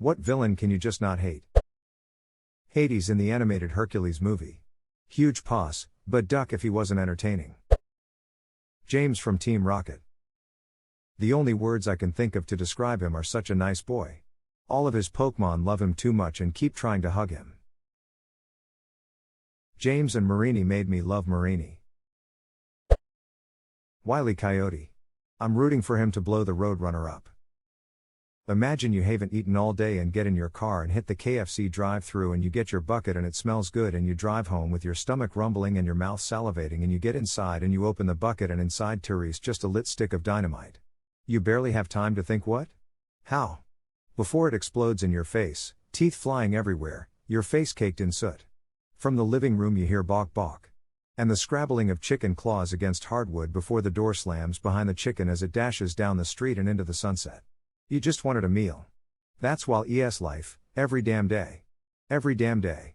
What villain can you just not hate? Hades in the animated Hercules movie. Huge pos, but duck if he wasn't entertaining. James from Team Rocket. The only words I can think of to describe him are such a nice boy. All of his Pokemon love him too much and keep trying to hug him. James and Marini made me love Marini. Wile E. Coyote. I'm rooting for him to blow the Roadrunner up. Imagine you haven't eaten all day and get in your car and hit the KFC drive-thru and you get your bucket and it smells good and you drive home with your stomach rumbling and your mouth salivating and you get inside and you open the bucket and inside Therese just a lit stick of dynamite. You barely have time to think what? How? Before it explodes in your face, teeth flying everywhere, your face caked in soot. From the living room you hear bawk bawk. And the scrabbling of chicken claws against hardwood before the door slams behind the chicken as it dashes down the street and into the sunset. You just wanted a meal. That's Wile E's life, every damn day. Every damn day.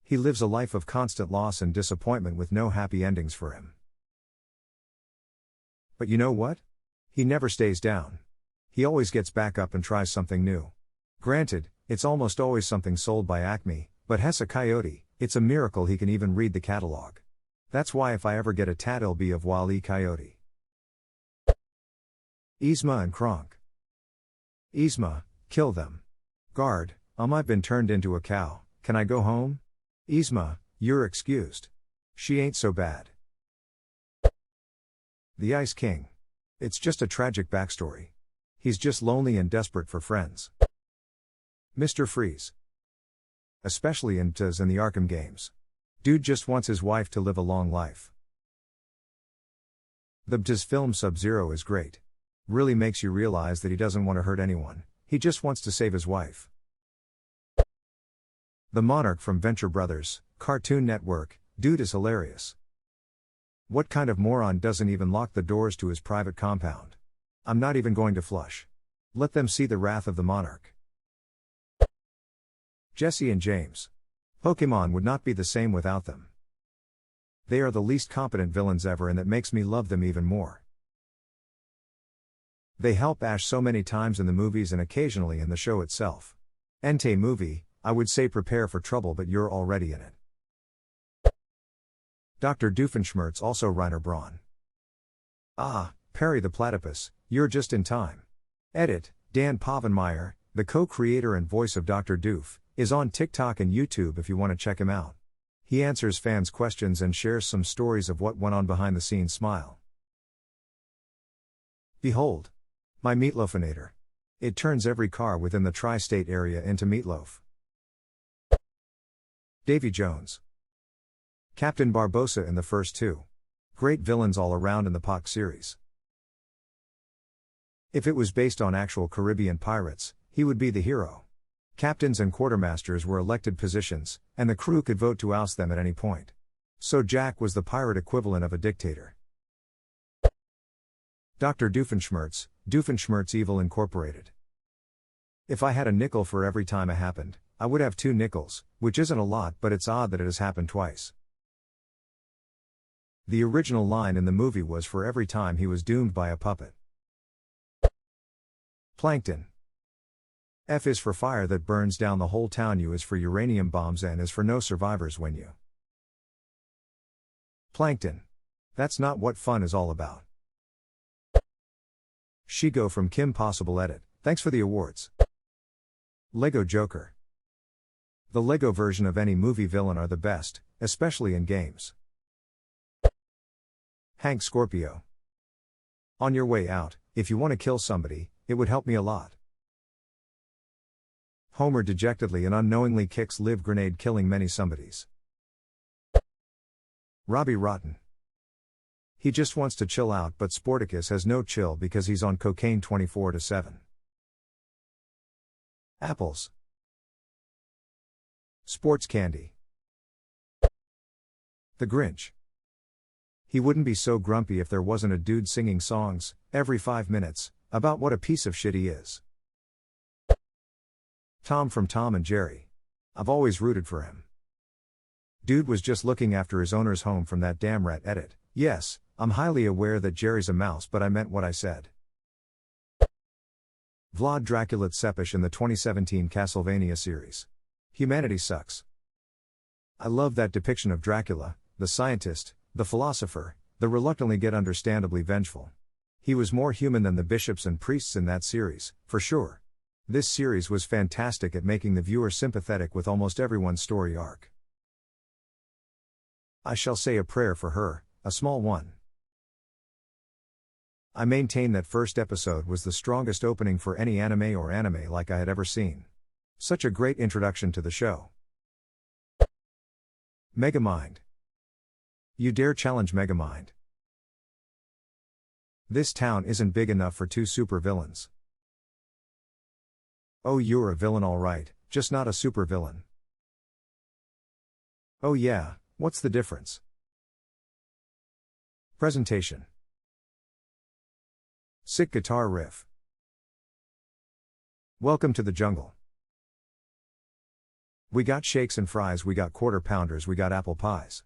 He lives a life of constant loss and disappointment with no happy endings for him. But you know what? He never stays down. He always gets back up and tries something new. Granted, it's almost always something sold by Acme, but Hess a Coyote, it's a miracle he can even read the catalog. That's why if I ever get a tat it'll be of Wile E. Coyote. Yzma and Kronk. Yzma, kill them. Guard, I've been turned into a cow, can I go home? Yzma, you're excused. She ain't so bad. The Ice King. It's just a tragic backstory. He's just lonely and desperate for friends. Mr. Freeze. Especially in TAS and the Arkham games. Dude just wants his wife to live a long life. The TAS film Sub-Zero is great. Really makes you realize that he doesn't want to hurt anyone, he just wants to save his wife. The Monarch from Venture Brothers, Cartoon Network, dude is hilarious. What kind of moron doesn't even lock the doors to his private compound? I'm not even going to flush. Let them see the wrath of the Monarch. Jesse and James. Pokemon would not be the same without them. They are the least competent villains ever and that makes me love them even more. They help Ash so many times in the movies and occasionally in the show itself. Entei movie, I would say prepare for trouble but you're already in it. Dr. Doofenshmirtz also Reiner Braun. Ah, Perry the Platypus, you're just in time. Edit, Dan Povenmire, the co-creator and voice of Dr. Doof, is on TikTok and YouTube if you want to check him out. He answers fans' questions and shares some stories of what went on behind the scenes. Smile. Behold. My Meatloafinator. It turns every car within the tri-state area into meatloaf. Davy Jones. Captain Barbossa in the first two. Great villains all around in the POC series. If it was based on actual Caribbean pirates, he would be the hero. Captains and quartermasters were elected positions, and the crew could vote to oust them at any point. So Jack was the pirate equivalent of a dictator. Dr. Doofenshmirtz, Doofenshmirtz Evil Incorporated. If I had a nickel for every time it happened, I would have 2 nickels, which isn't a lot but it's odd that it has happened twice. The original line in the movie was for every time he was doomed by a puppet. Plankton. F is for fire that burns down the whole town, U is for uranium bombs, and is for no survivors when you. Plankton. That's not what fun is all about. Shigo from Kim Possible Edit, thanks for the awards. Lego Joker. The Lego version of any movie villain are the best, especially in games. Hank Scorpio. On your way out, if you want to kill somebody, it would help me a lot. Homer dejectedly and unknowingly kicks live grenade, killing many somebodies. Robbie Rotten. He just wants to chill out, but Sporticus has no chill because he's on cocaine 24/7. Apples. Sports candy. The Grinch. He wouldn't be so grumpy if there wasn't a dude singing songs, every 5 minutes, about what a piece of shit he is. Tom from Tom and Jerry. I've always rooted for him. Dude was just looking after his owner's home from that damn rat. Edit. Yes, I'm highly aware that Jerry's a mouse, but I meant what I said. Vlad Dracula Tsepish in the 2017 Castlevania series. Humanity sucks. I love that depiction of Dracula, the scientist, the philosopher, the reluctantly yet understandably vengeful. He was more human than the bishops and priests in that series, for sure. This series was fantastic at making the viewer sympathetic with almost everyone's story arc. I shall say a prayer for her, a small one. I maintain that first episode was the strongest opening for any anime or anime like I had ever seen. Such a great introduction to the show. Megamind. You dare challenge Megamind? This town isn't big enough for two supervillains. Oh, you're a villain alright, just not a supervillain. Oh yeah, what's the difference? Presentation. Sick guitar riff. Welcome to the jungle. We got shakes and fries, we got quarter pounders, we got apple pies.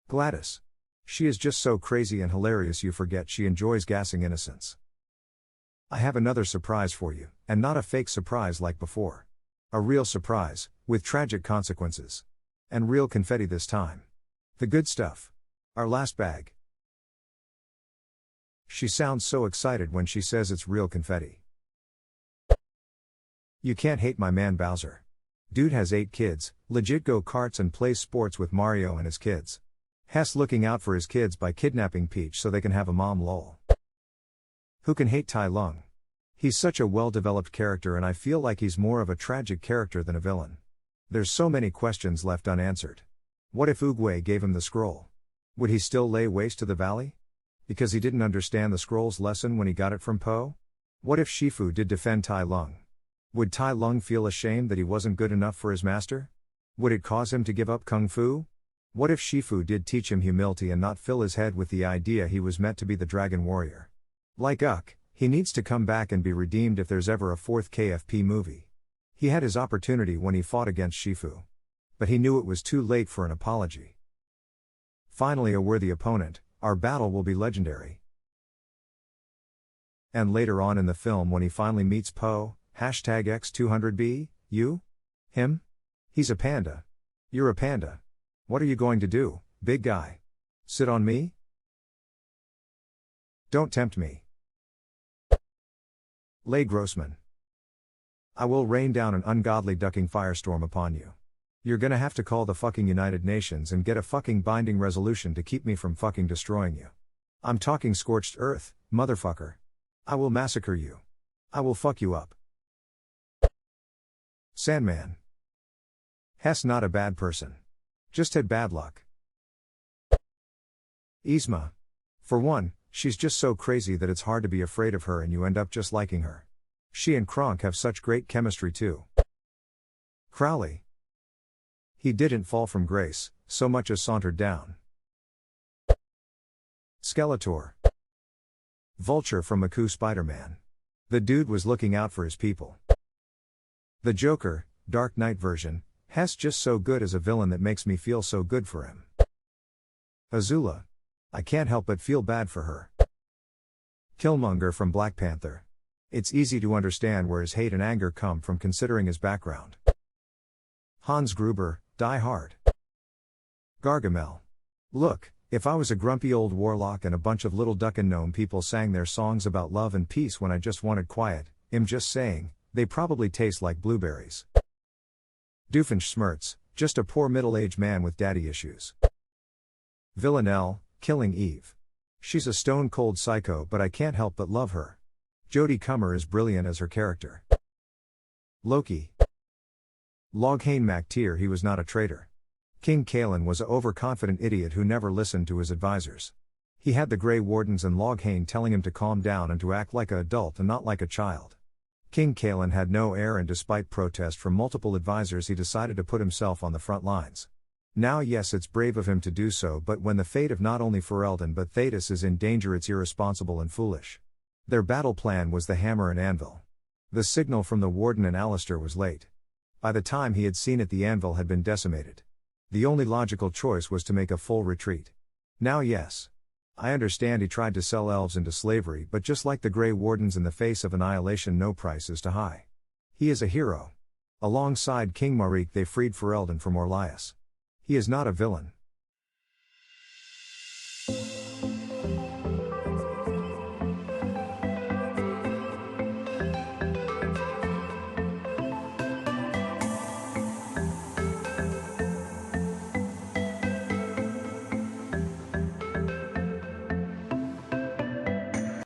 Gladys. She is just so crazy and hilarious you forget she enjoys gassing innocence. I have another surprise for you, and not a fake surprise like before. A real surprise, with tragic consequences. And real confetti this time. The good stuff. Our last bag. She sounds so excited when she says it's real confetti. You can't hate my man Bowser. Dude has 8 kids, legit go-karts and plays sports with Mario and his kids. Hess looking out for his kids by kidnapping Peach so they can have a mom lol. Who can hate Tai Lung? He's such a well-developed character and I feel like he's more of a tragic character than a villain. There's so many questions left unanswered. What if Oogway gave him the scroll? Would he still lay waste to the valley? Because he didn't understand the scroll's lesson when he got it from Po? What if Shifu did defend Tai Lung? Would Tai Lung feel ashamed that he wasn't good enough for his master? Would it cause him to give up Kung Fu? What if Shifu did teach him humility and not fill his head with the idea he was meant to be the Dragon Warrior? Like Uck, he needs to come back and be redeemed if there's ever a 4th KFP movie. He had his opportunity when he fought against Shifu. But he knew it was too late for an apology. Finally a worthy opponent, our battle will be legendary. And later on in the film when he finally meets Po, #X200B, you? Him? He's a panda. You're a panda. What are you going to do, big guy? Sit on me? Don't tempt me. Leigh Grossman. I will rain down an ungodly ducking firestorm upon you. You're gonna have to call the fucking United Nations and get a fucking binding resolution to keep me from fucking destroying you. I'm talking scorched earth, motherfucker. I will massacre you. I will fuck you up. Sandman. Hess not a bad person. Just had bad luck. Yzma. For one, she's just so crazy that it's hard to be afraid of her and you end up just liking her. She and Kronk have such great chemistry too. Crowley. He didn't fall from grace, so much as sauntered down. Skeletor. Vulture from Maku Spider-Man. The dude was looking out for his people. The Joker, Dark Knight version, Hess just so good as a villain that makes me feel so good for him. Azula. I can't help but feel bad for her. Killmonger from Black Panther. It's easy to understand where his hate and anger come from considering his background. Hans Gruber, Die Hard. Gargamel. Look, if I was a grumpy old warlock and a bunch of little duck and gnome people sang their songs about love and peace when I just wanted quiet, I'm just saying, they probably taste like blueberries. Doofenshmirtz, just a poor middle-aged man with daddy issues. Villanelle, Killing Eve. She's a stone-cold psycho but I can't help but love her. Jodie Comer is brilliant as her character. Loki. Loghane MacTier, he was not a traitor. King Kalen was a overconfident idiot who never listened to his advisors. He had the Grey Wardens and Loghane telling him to calm down and to act like an adult and not like a child. King Kalen had no heir and despite protest from multiple advisors he decided to put himself on the front lines. Now yes, it's brave of him to do so, but when the fate of not only Ferelden but Thetis is in danger, it's irresponsible and foolish. Their battle plan was the hammer and anvil. The signal from the Warden and Alistair was late. By the time he had seen it, the anvil had been decimated. The only logical choice was to make a full retreat. Now yes. I understand he tried to sell elves into slavery, but just like the Grey Wardens in the face of annihilation, no price is too high. He is a hero. Alongside King Mariq they freed Ferelden from Orlias. He is not a villain.